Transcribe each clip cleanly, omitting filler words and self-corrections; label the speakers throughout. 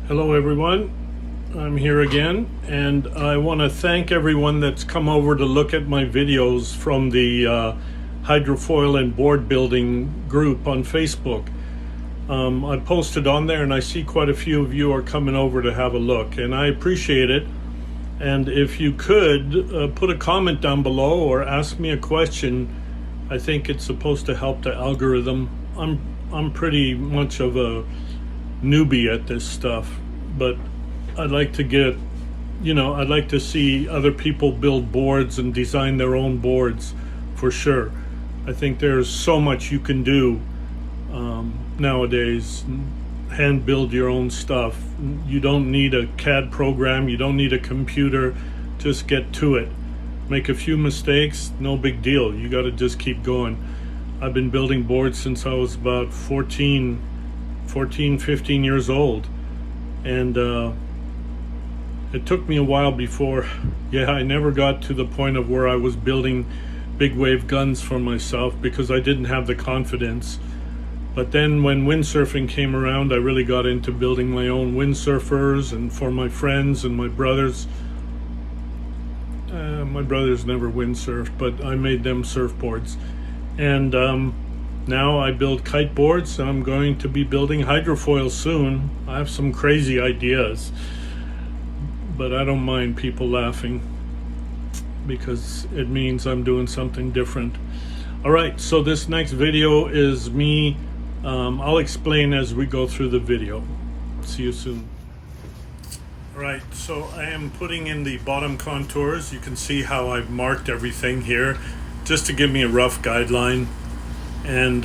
Speaker 1: Hello everyone, I'm here again, and I want to thank everyone that's come over to look at my videos from the hydrofoil and board building group on Facebook. I posted on there and I see quite a few of you are coming over to have a look, and I appreciate it. And if you could put a comment down below or ask me a question, I think it's supposed to help the algorithm. I'm pretty much of a newbie at this stuff, but I'd like to get, I'd like to see other people build boards and design their own boards for sure. I think there's so much you can do nowadays. Hand build your own stuff. You don't need a CAD program, you don't need a computer, just get to it. Make a few mistakes, no big deal. You got to just keep going. I've been building boards since I was about 14, 15 years old, and it took me a while before, I never got to the point of where I was building big wave guns for myself because I didn't have the confidence. But then when windsurfing came around, I really got into building my own windsurfers, and for my friends and my brothers. My brothers never windsurfed, but I made them surfboards. And now I build kite boards, and I'm going to be building hydrofoil soon. I have some crazy ideas, but I don't mind people laughing because it means I'm doing something different. All right, so this next video is me. I'll explain as we go through the video. See you soon. All right, so I am putting in the bottom contours. You can see how I've marked everything here just to give me a rough guideline. And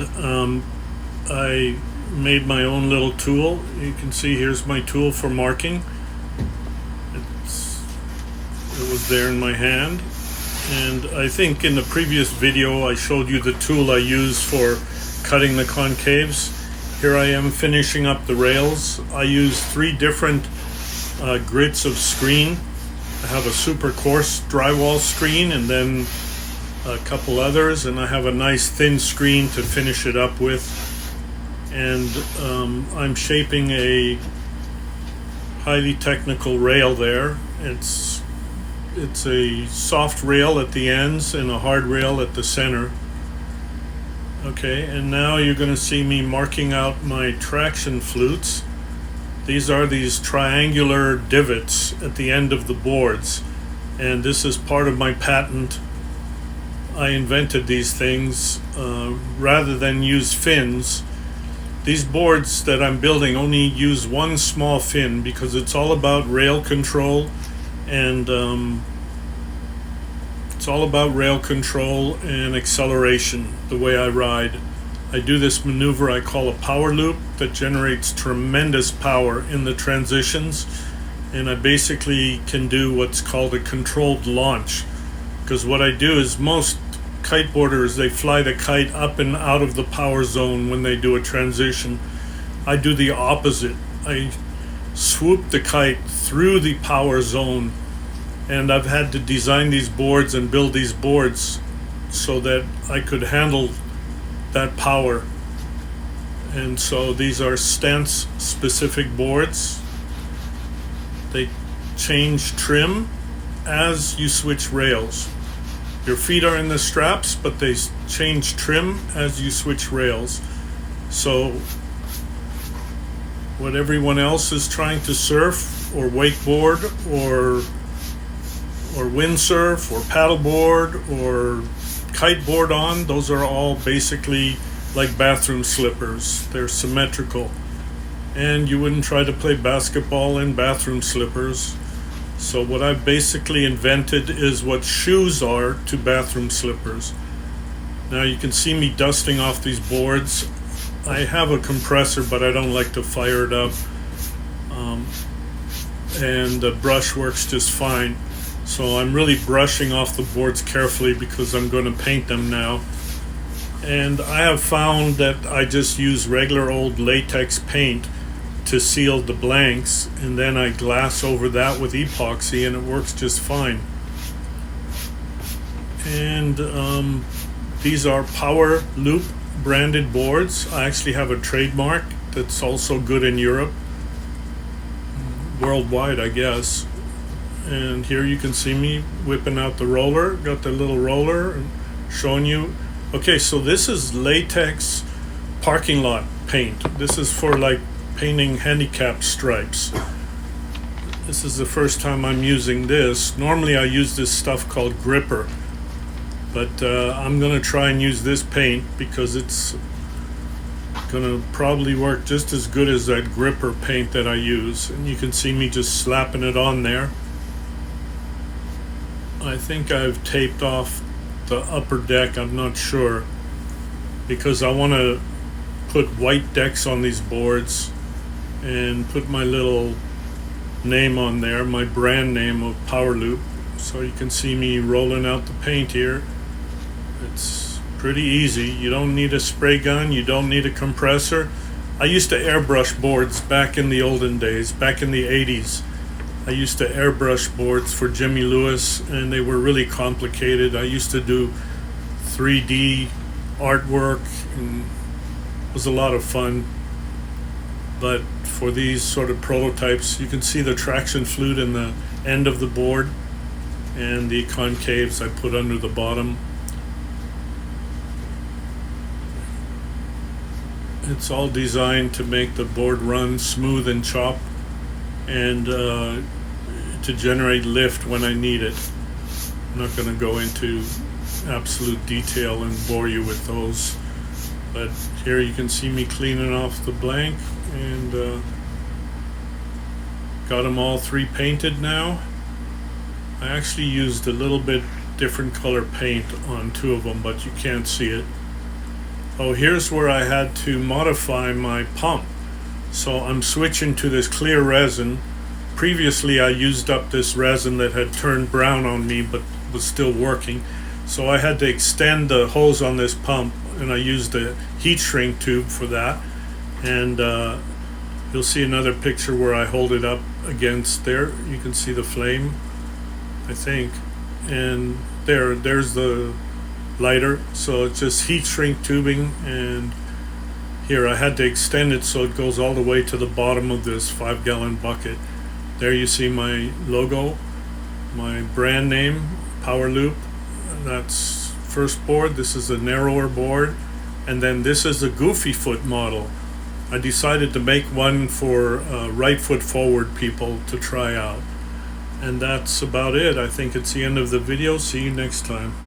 Speaker 1: I made my own little tool. You can see here's my tool for marking. It was there in my hand. And I think in the previous video I showed you the tool I use for cutting the concaves. Here I am finishing up the rails. I use 3 different grits of screen. I have a super coarse drywall screen and then a couple others, and I have a nice thin screen to finish it up with. And I'm shaping a highly technical rail there. It's a soft rail at the ends and a hard rail at the center. Okay, and now you're going to see me marking out my traction flutes. These are these triangular divots at the end of the boards, and this is part of my patent. I invented these things rather than use fins. These boards that I'm building only use one small fin because it's all about rail control, and acceleration, the way I ride. I do this maneuver I call a power loop that generates tremendous power in the transitions, and I basically can do what's called a controlled launch. Because what I do is most kiteboarders, they fly the kite up and out of the power zone when they do a transition. I do the opposite. I swoop the kite through the power zone, and I've had to design these boards and build these boards so that I could handle that power. And so these are stance specific boards. They change trim as you switch rails. Your feet are in the straps, but they change trim as you switch rails. So what everyone else is trying to surf or wakeboard or windsurf or paddleboard or kiteboard on, those are all basically like bathroom slippers. They're symmetrical, and you wouldn't try to play basketball in bathroom slippers. So what I've basically invented is what shoes are to bathroom slippers. Now you can see me dusting off these boards. I have a compressor, but I don't like to fire it up, and the brush works just fine. So I'm really brushing off the boards carefully because I'm going to paint them now. And I have found that I just use regular old latex paint to seal the blanks, and then I glass over that with epoxy, and it works just fine. And these are Power Loop branded boards. I actually have a trademark that's also good in Europe. worldwide, I guess. And here you can see me whipping out the roller. Got the little roller and showing you. Okay, so this is latex parking lot paint. This is for like painting handicap stripes. This is the first time I'm using this. Normally I use this stuff called gripper, but I'm gonna try and use this paint because it's gonna probably work just as good as that gripper paint that I use. And you can see me just slapping it on there. I think I've taped off the upper deck, I'm not sure, because I want to put white decks on these boards and put my little name on there, my brand name of Power Loop. So you can see me rolling out the paint here. It's pretty easy. You don't need a spray gun, you don't need a compressor. I used to airbrush boards back in the olden days, back in the 80s. I used to airbrush boards for Jimmy Lewis, and they were really complicated. I used to do 3D artwork, and it was a lot of fun. But for these sort of prototypes, you can see the traction flute in the end of the board and the concaves I put under the bottom. It's all designed to make the board run smooth and chop, and to generate lift when I need it. I'm not going to go into absolute detail and bore you with those, but here you can see me cleaning off the blank, and got them all three painted now. I actually used a little bit different color paint on two of them, but you can't see it. Oh, here's where I had to modify my pump. So I'm switching to this clear resin. Previously I used up this resin that had turned brown on me but was still working. So I had to extend the hose on this pump, and I used a heat shrink tube for that. And you'll see another picture where I hold it up against there. You can see the flame, I think. And there's the lighter. So it's just heat shrink tubing, and here I had to extend it so it goes all the way to the bottom of this 5-gallon bucket. There you see my logo, my brand name, Power Loop. That's first board. This is a narrower board, and then this is a goofy foot model. I decided to make one for right foot forward people to try out. And that's about it. I think it's the end of the video. See you next time.